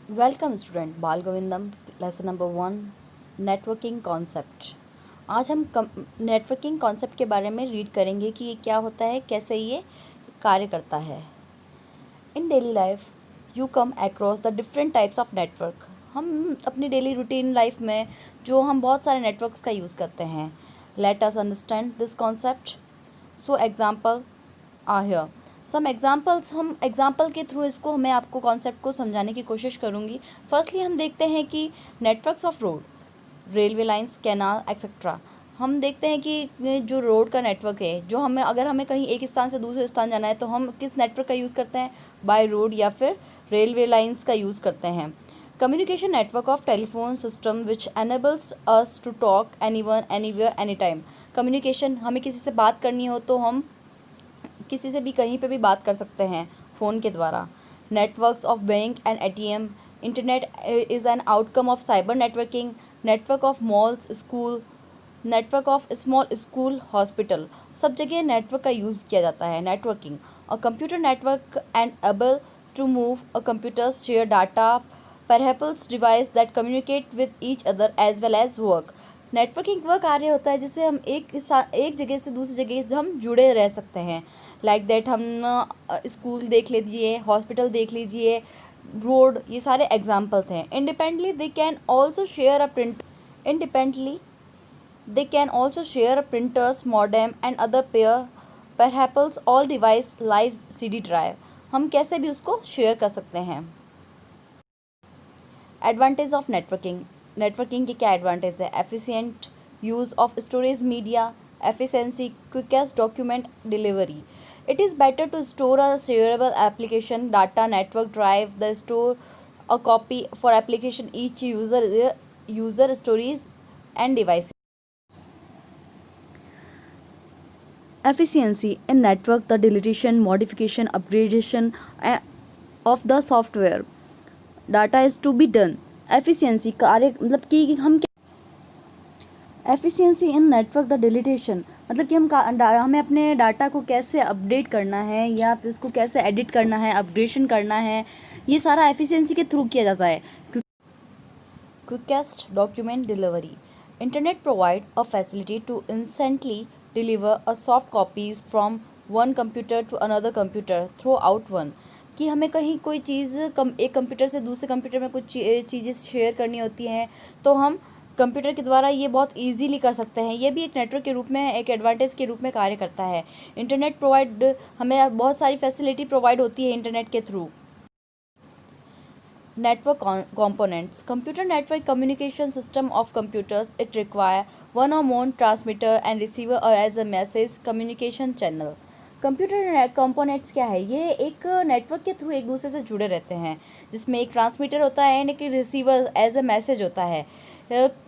Welcome student बाल गोविंदम lesson number 1 networking concept. आज हम नेटवर्किंग कॉन्सेप्ट के बारे में रीड करेंगे कि ये क्या होता है, कैसे ये कार्य करता है। In daily life you come across the different types of network. हम अपनी डेली रूटीन लाइफ में जो हम बहुत सारे नेटवर्क्स का यूज़ करते हैं। Let us understand this concept. So example are here. Some examples, हम एग्जाम्पल के थ्रू इसको मैं आपको कॉन्सेप्ट को समझाने की कोशिश करूँगी। फर्स्टली हम देखते हैं कि networks of road, railway lines, canal etcetera. हम देखते हैं कि जो रोड का नेटवर्क है, जो अगर हमें कहीं एक स्थान से दूसरे स्थान जाना है तो हम किस नेटवर्क का यूज़ करते हैं? बाय रोड या फिर रेलवे लाइंस का यूज़ करते हैं। Communication network of telephone system which enables us to talk anyone anywhere any time. Communication, हमें किसी से बात करनी हो तो हम किसी से भी कहीं पे भी बात कर सकते हैं फ़ोन के द्वारा। Networks of bank and ATM। Internet is an outcome of cyber networking. Network of malls, school, network of small school, hospital. सब जगह नेटवर्क का यूज़ किया जाता है। Networking a computer network and able to move a computers share data perhaps device that communicate with each other as well as work। Networking वह कार्य होता है जिससे हम एक जगह से दूसरी जगह हम जुड़े रह सकते हैं। लाइक दैट हम स्कूल देख लीजिए, हॉस्पिटल देख लीजिए, रोड, ये सारे एग्जाम्पल्स हैं। Independently they can also share a printers, modem and other pair perhaps all device live CD drive. हम कैसे भी उसको शेयर कर सकते हैं। Advantage of networking. नेटवर्किंग के क्या एडवांटेज है? Efficient use of storage media, efficiency, quickest document delivery. It is better to store a shareable application data network drive the store a copy for application each user storage and device. Efficiency in network, the deletion, modification, upgradation of the software. Data is to be done. Efficiency कार्य मतलब कि हम efficiency in network the deletion, मतलब कि हमें अपने data को कैसे अपडेट करना है या फिर उसको कैसे एडिट करना है, अपग्रेडेशन करना है, ये सारा एफिशिएंसी के थ्रू किया जाता है। Quickest document delivery. Internet provide a facility to instantly deliver a soft copies from one computer to another computer throughout one। कि हमें कहीं कोई चीज़ एक कंप्यूटर से दूसरे कंप्यूटर में कुछ चीज़ें शेयर करनी होती हैं तो हम कंप्यूटर के द्वारा ये बहुत इजीली कर सकते हैं। ये भी एक नेटवर्क के रूप में, एक एडवांटेज के रूप में कार्य करता है। इंटरनेट प्रोवाइड, हमें बहुत सारी फैसिलिटी प्रोवाइड होती है इंटरनेट के through. Network components. Computer network communication system of computers. It require one or more transmitter and receiver as a message communication channel। Computer components क्या है? ये एक नेटवर्क के थ्रू एक दूसरे से जुड़े रहते हैं, जिसमें एक ट्रांसमीटर होता है एंड एक रिसीवर एज अ मैसेज होता है,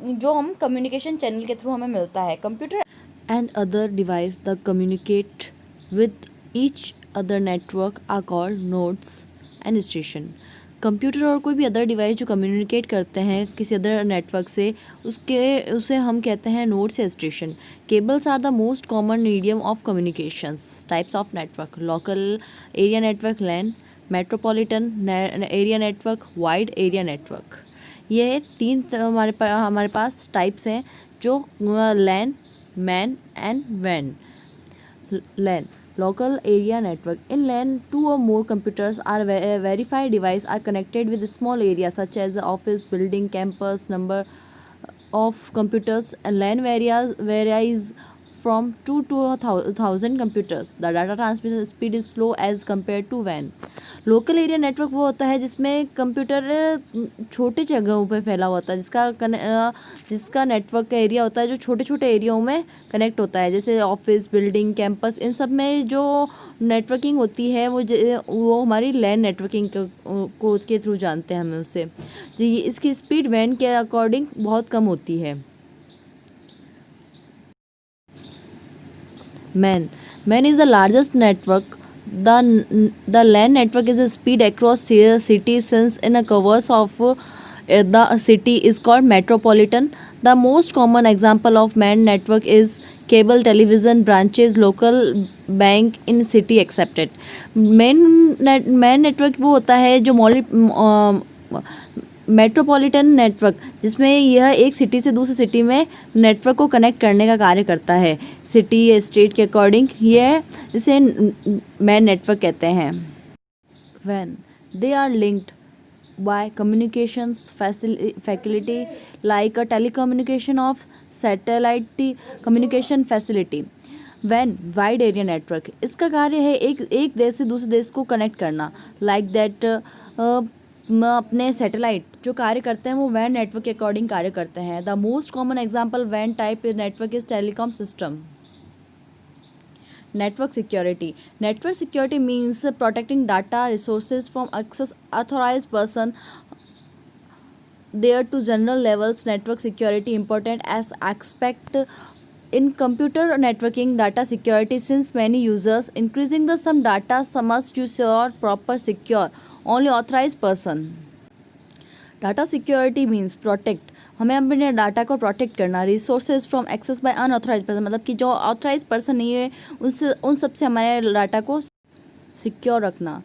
जो हम कम्युनिकेशन चैनल के थ्रू हमें मिलता है। Computer and other device the communicate with each other network are called nodes and station. Computer और कोई भी अदर डिवाइस जो कम्युनिकेट करते हैं किसी अदर नेटवर्क से, उसे हम कहते हैं नोड्स या station. Cables are the most common medium of communications. Types of network: local area network, LAN, metropolitan area network, wide area network. ये तीन हमारे पास टाइप्स हैं, जो लैन, मैन एंड वैन। LAN, local area network. In LAN, two or more computers are verified devices are connected with a small area such as the office, building, campus. Number of computers. LAN varies from 2 to 1,000 computers. The data transmission speed is slow as compared to WAN। Local area network वो होता है जिसमें computer छोटे जगहों पर फैला होता है, जिसका नेटवर्क का एरिया होता है जो छोटे छोटे एरियाओं में कनेक्ट होता है, जैसे ऑफिस, बिल्डिंग, कैंपस। इन सब में जो नेटवर्किंग होती है वो हमारी लैन नेटवर्किंग को के थ्रू जानते हैं हमें उससे जी। इसकी स्पीड वैन के अकॉर्डिंग बहुत कम होती है। Man is the largest network. The LAN network is a speed across cities since in a covers of the city is called metropolitan। The most common example of MAN network is cable television branches, local bank in city accepted। Man network वो होता है जो metropolitan network, जिसमें यह एक city से दूसरी city में नेटवर्क को कनेक्ट करने का कार्य करता है। सिटी या स्टेट के अकॉर्डिंग यह इसे मैन नेटवर्क कहते हैं। When they are linked by communications facility like a telecommunication of satellite communication facility। वैन वाइड एरिया नेटवर्क, इसका कार्य है एक देश से दूसरे देश को कनेक्ट करना। लाइक दैट अपने सैटेलाइट जो कार्य करते हैं वो वैन नेटवर्क के अकॉर्डिंग कार्य करते हैं। द मोस्ट कॉमन एग्जांपल वैन type network is telecom system. Network security. Network security means protecting data resources from access authorized person there to general levels. Network security important as aspect in computer networking data security since many users increasing the some data must ensure proper secure only authorized person. Data security means protect, हमें अपने data को protect करना। Resources from access by unauthorise person, मतलब कि जो authorise person नहीं है उन सब से हमारे डाटा को सिक्योर रखना।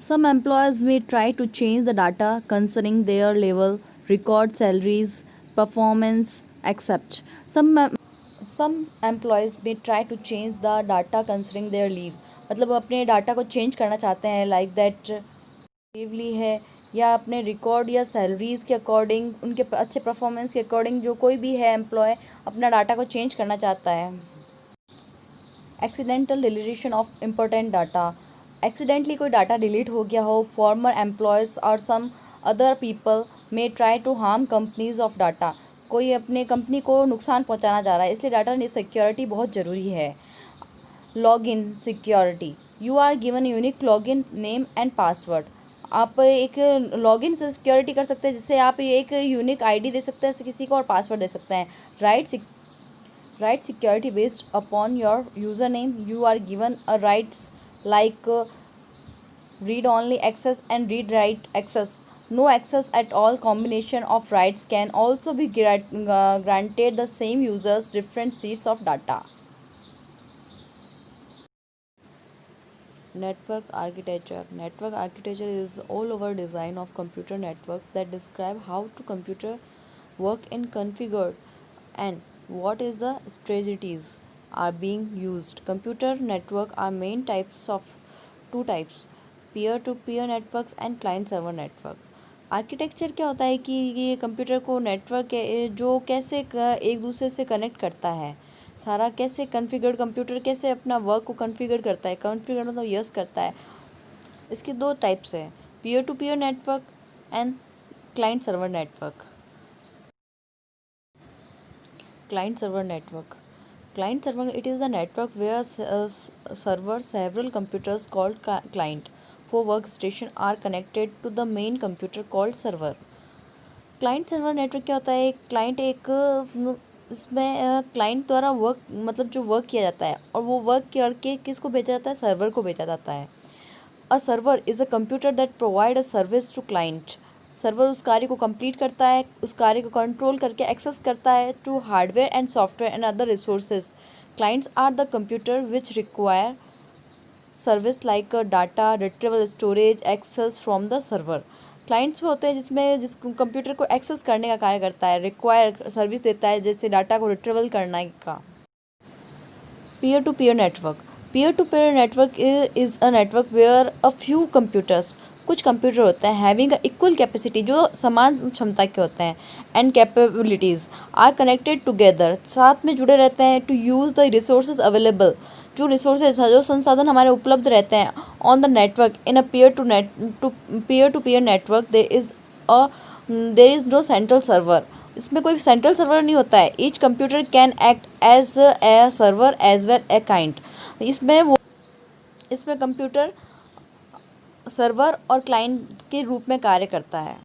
Some employees may try to change the data concerning their level record salaries performance except. Some employees may try to change the data concerning their leave, मतलब अपने डाटा को चेंज करना चाहते हैं। लाइक दैट लीव ली है या अपने record या सैलरीज़ के अकॉर्डिंग, उनके अच्छे परफॉर्मेंस के अकॉर्डिंग जो कोई भी है एम्प्लॉय अपना डाटा को चेंज करना चाहता है। Accidental deletion of important data, accidentally कोई डाटा डिलीट हो गया हो। फॉर्मर एम्प्लॉयज़ और some other people may try to harm companies of data, कोई अपने कंपनी को नुकसान पहुंचाना जा रहा है, इसलिए डाटा सिक्योरिटी बहुत ज़रूरी है। Login security, you are given unique login name and password, आप एक लॉगिन से सिक्योरिटी कर सकते हैं जिससे आप एक यूनिक आईडी दे सकते हैं किसी को और पासवर्ड दे सकते हैं। Right security based upon your user name, you are given a rights like read only access and read write access, no access at all. Combination of rights can also be granted the same users different sheets of data. Network architecture. Network architecture is all-over design of computer networks that describe how to computer work and configured and what is the strategies are being used. Computer network are main types of two types, peer-to-peer networks and client-server network. Architecture क्या होता है कि ये computer को network जो कैसे एक दूसरे से कनेक्ट करता है, सारा कैसे कॉन्फ़िगर, कंप्यूटर कैसे अपना वर्क को कॉन्फ़िगर करता है। कॉन्फ़िगर मतलब यस करता है। इसके दो टाइप्स है, peer to peer network and client server network. Client server network, client server it is the network where server several computers called client for workstation are connected to the main computer called server. Client server network क्या होता है, client एक इसमें client द्वारा work मतलब जो work किया जाता है और वो वर्क करके किसको भेजा जाता है, सर्वर को भेजा जाता है। A server is a computer that provide a service to client, server उस कार्य को कंप्लीट करता है, उस कार्य को कंट्रोल करके एक्सेस करता है to hardware and software and other resources. Clients are the computer which require service like data retrieval storage access from the server. Clients वो होते हैं जिस कंप्यूटर को एक्सेस करने का कार्य करता है, रिक्वायर सर्विस देता है जैसे डाटा को रिट्रीवल करने का। Peer to peer network, peer to peer network is a network where a few computers, कुछ कंप्यूटर होते हैं हैविंग अ इक्वल कैपेसिटी जो समान क्षमता के होते हैं and capabilities are connected together, साथ में जुड़े रहते हैं to use the resources available, जो रिसोर्सेज जो संसाधन हमारे उपलब्ध रहते हैं on the network in a peer to peer network there is no central server, इसमें कोई सेंट्रल सर्वर नहीं होता है। Each computer can act as a server as well a client, इसमें कंप्यूटर सर्वर और क्लाइंट के रूप में कार्य करता है।